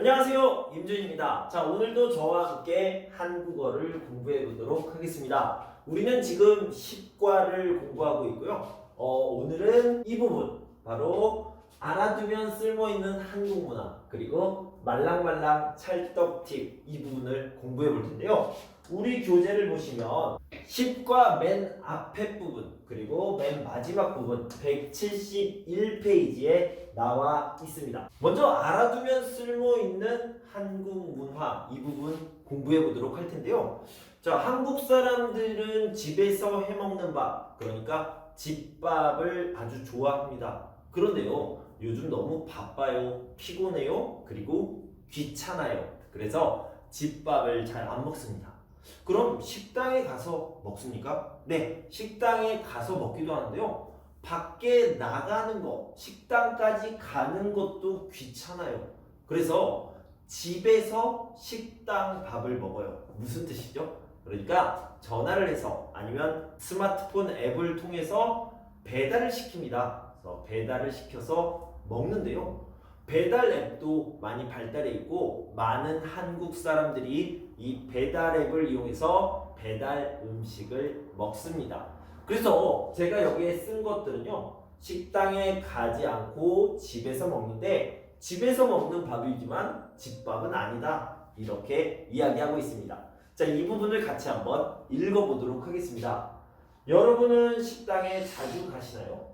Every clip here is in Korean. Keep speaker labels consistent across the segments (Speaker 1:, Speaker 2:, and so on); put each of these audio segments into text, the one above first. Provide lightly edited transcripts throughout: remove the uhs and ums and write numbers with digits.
Speaker 1: 안녕하세요, 임준입니다. 자, 오늘도 저와 함께 한국어를 공부해 보도록 하겠습니다. 우리는 지금 10과를 공부하고 있고요. 오늘은 이 부분, 바로 알아두면 쓸모있는 한국 문화, 그리고 말랑말랑 찰떡 팁, 이 부분을 공부해 볼 텐데요. 우리 교재를 보시면 10과 맨 앞에 부분, 그리고 맨 마지막 부분 171페이지에 나와 있습니다. 먼저 알아두면 쓸모있는 한국 문화, 이 부분 공부해 보도록 할 텐데요. 자, 한국 사람들은 집에서 해먹는 밥, 그러니까 집밥을 아주 좋아합니다. 그런데요, 요즘 너무 바빠요, 피곤해요, 그리고 귀찮아요. 그래서 집밥을 잘 안 먹습니다. 그럼 식당에 가서 먹습니까? 네, 식당에 가서 먹기도 하는데요. 밖에 나가는 거, 식당까지 가는 것도 귀찮아요. 그래서 집에서 식당 밥을 먹어요. 무슨 뜻이죠? 그러니까 전화를 해서 아니면 스마트폰 앱을 통해서 배달을 시킵니다. 그래서 배달을 시켜서 먹는데요. 배달 앱도 많이 발달해 있고 많은 한국 사람들이 이 배달 앱을 이용해서 배달 음식을 먹습니다. 그래서 제가 여기에 쓴 것들은요, 식당에 가지 않고 집에서 먹는데 집에서 먹는 밥이지만 집밥은 아니다, 이렇게 이야기하고 있습니다. 자, 이 부분을 같이 한번 읽어보도록 하겠습니다. 여러분은 식당에 자주 가시나요?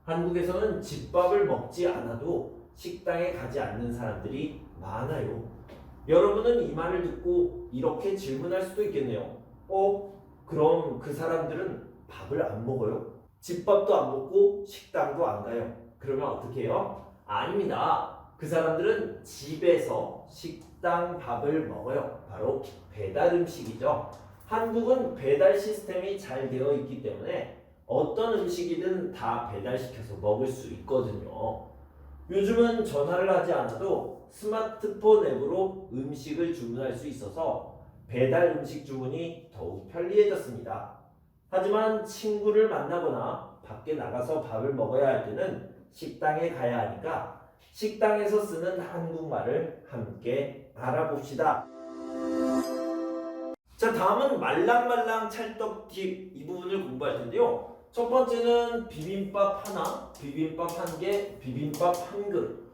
Speaker 1: 한국에서는 집밥을 먹지 않아도 식당에 가지 않는 사람들이 많아요. 여러분은 이 말을 듣고 이렇게 질문할 수도 있겠네요. 그럼 그 사람들은 밥을 안 먹어요? 집밥도 안 먹고 식당도 안 가요. 그러면 어떻게 해요? 아닙니다. 그 사람들은 집에서 식당 밥을 먹어요. 바로 배달 음식이죠. 한국은 배달 시스템이 잘 되어 있기 때문에 어떤 음식이든 다 배달시켜서 먹을 수 있거든요. 요즘은 전화를 하지 않아도 스마트폰 앱으로 음식을 주문할 수 있어서 배달 음식 주문이 더욱 편리해졌습니다. 하지만 친구를 만나거나 밖에 나가서 밥을 먹어야 할 때는 식당에 가야 하니까 식당에서 쓰는 한국말을 함께 알아봅시다. 자, 다음은 말랑말랑 찰떡 팁, 이 부분을 공부할 텐데요. 첫 번째는 비빔밥 하나, 비빔밥 한 개, 비빔밥 한 그릇.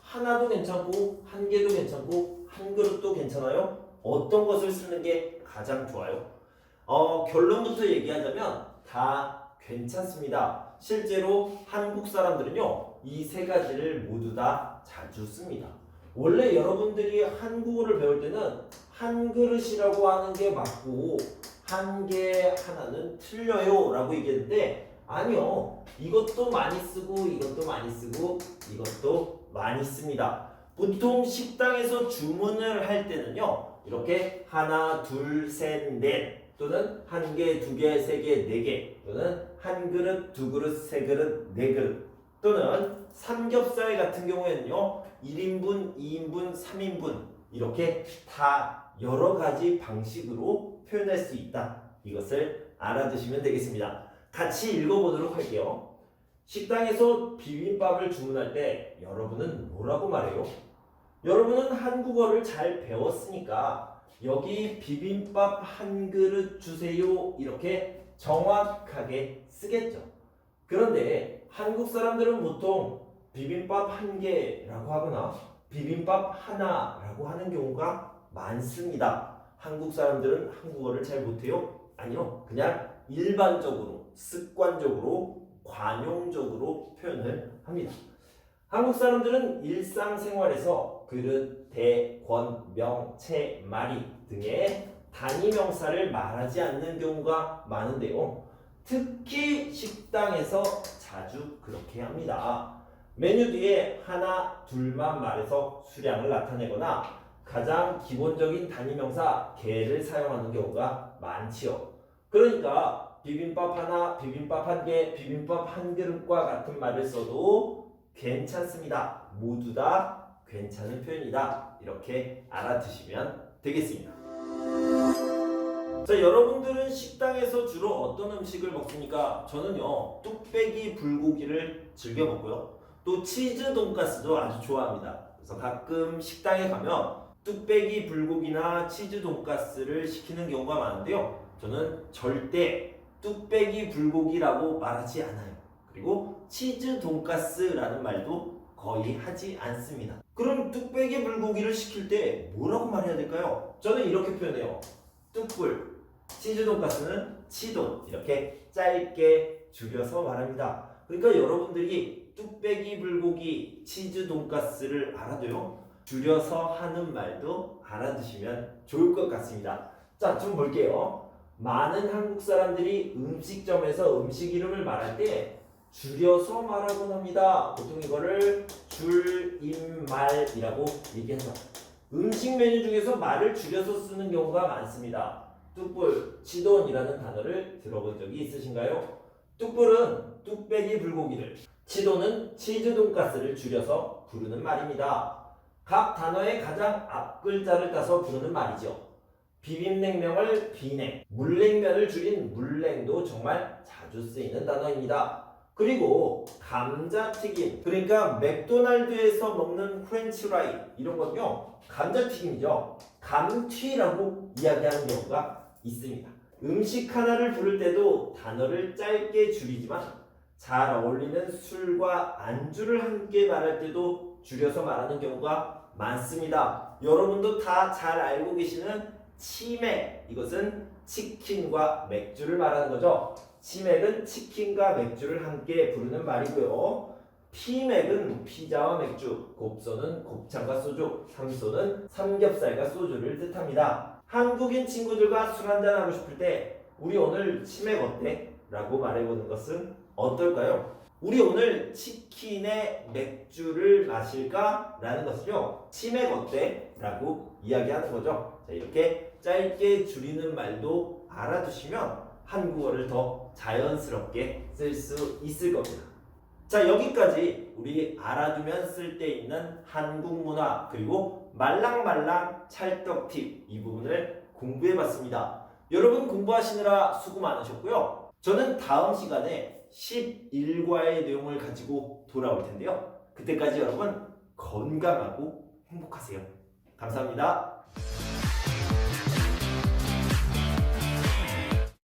Speaker 1: 하나도 괜찮고 한 개도 괜찮고 한 그릇도 괜찮아요? 어떤 것을 쓰는 게 가장 좋아요? 결론부터 얘기하자면 다 괜찮습니다. 실제로 한국 사람들은요, 이 세 가지를 모두 다 자주 씁니다. 원래 여러분들이 한국어를 배울 때는 한 그릇이라고 하는 게 맞고 한 개 하나는 틀려요 라고 얘기했는데, 아니요, 이것도 많이 쓰고 이것도 많이 쓰고 이것도 많이 씁니다. 보통 식당에서 주문을 할 때는요, 이렇게 하나, 둘, 셋, 넷, 또는 한 개, 두 개, 세 개, 네 개, 또는 한 그릇, 두 그릇, 세 그릇, 네 그릇, 또는 삼겹살 같은 경우에는요, 1인분, 2인분, 3인분, 이렇게 다 여러 가지 방식으로 표현할 수 있다. 이것을 알아두시면 되겠습니다. 같이 읽어보도록 할게요. 식당에서 비빔밥을 주문할 때 여러분은 뭐라고 말해요? 여러분은 한국어를 잘 배웠으니까 여기 비빔밥 한 그릇 주세요, 이렇게 정확하게 쓰겠죠. 그런데 한국 사람들은 보통 비빔밥 한 개라고 하거나 비빔밥 하나라고 하는 경우가 많습니다. 한국 사람들은 한국어를 잘 못해요? 아니요. 그냥 일반적으로, 습관적으로, 관용적으로 표현을 합니다. 한국 사람들은 일상생활에서 그릇, 대, 권, 명, 채, 마리 등의 단위명사를 말하지 않는 경우가 많은데요. 특히 식당에서 자주 그렇게 합니다. 메뉴 뒤에 하나, 둘만 말해서 수량을 나타내거나 가장 기본적인 단위명사 개를 사용하는 경우가 많지요. 그러니까 비빔밥 하나, 비빔밥 한 개, 비빔밥 한 그릇과 같은 말을 써도 괜찮습니다. 모두 다 괜찮은 표현이다. 이렇게 알아두시면 되겠습니다. 자, 여러분들은 식당에서 주로 어떤 음식을 먹습니까? 저는요, 뚝배기 불고기를 즐겨 먹고요, 또 치즈 돈가스도 아주 좋아합니다. 그래서 가끔 식당에 가면 뚝배기 불고기나 치즈 돈가스를 시키는 경우가 많은데요. 저는 절대 뚝배기 불고기라고 말하지 않아요. 그리고 치즈 돈가스라는 말도 거의 하지 않습니다. 그럼 뚝배기 불고기를 시킬 때 뭐라고 말해야 될까요? 저는 이렇게 표현해요. 뚝불, 치즈 돈가스는 치돈, 이렇게 짧게 줄여서 말합니다. 그러니까 여러분들이 뚝배기 불고기, 치즈 돈가스를 알아도요, 줄여서 하는 말도 알아두시면 좋을 것 같습니다. 자, 좀 볼게요. 많은 한국 사람들이 음식점에서 음식 이름을 말할 때 줄여서 말하곤 합니다. 보통 이거를 줄임말이라고 얘기한다. 음식 메뉴 중에서 말을 줄여서 쓰는 경우가 많습니다. 뚝불, 치돈이라는 단어를 들어본 적이 있으신가요? 뚝불은 뚝배기 불고기를, 치돈은 치즈 돈가스를 줄여서 부르는 말입니다. 각 단어의 가장 앞 글자를 따서 부르는 말이죠. 비빔냉면을 비냉, 물냉면을 줄인 물냉도 정말 자주 쓰이는 단어입니다. 그리고 감자튀김, 그러니까 맥도날드에서 먹는 프렌치프라이 이런 건요, 감자튀김이죠. 감튀라고 이야기하는 경우가 있습니다. 음식 하나를 부를 때도 단어를 짧게 줄이지만 잘 어울리는 술과 안주를 함께 말할 때도 줄여서 말하는 경우가 많습니다. 여러분도 다 잘 알고 계시는 치맥, 이것은 치킨과 맥주를 말하는 거죠. 치맥은 치킨과 맥주를 함께 부르는 말이고요. 피맥은 피자와 맥주, 곱소는 곱창과 소주, 삼소는 삼겹살과 소주를 뜻합니다. 한국인 친구들과 술 한잔 하고 싶을 때 우리 오늘 치맥 어때? 라고 말해보는 것은 어떨까요? 우리 오늘 치킨에 맥주를 마실까? 라는 것을요, 치맥 어때? 라고 이야기하는 거죠. 자, 이렇게 짧게 줄이는 말도 알아두시면 한국어를 더 자연스럽게 쓸 수 있을 겁니다. 자, 여기까지 우리 알아두면 쓸 때 있는 한국 문화, 그리고 말랑말랑 찰떡 팁, 이 부분을 공부해봤습니다. 여러분 공부하시느라 수고 많으셨고요. 저는 다음 시간에 11과의 내용을 가지고 돌아올 텐데요. 그때까지 여러분 건강하고 행복하세요. 감사합니다.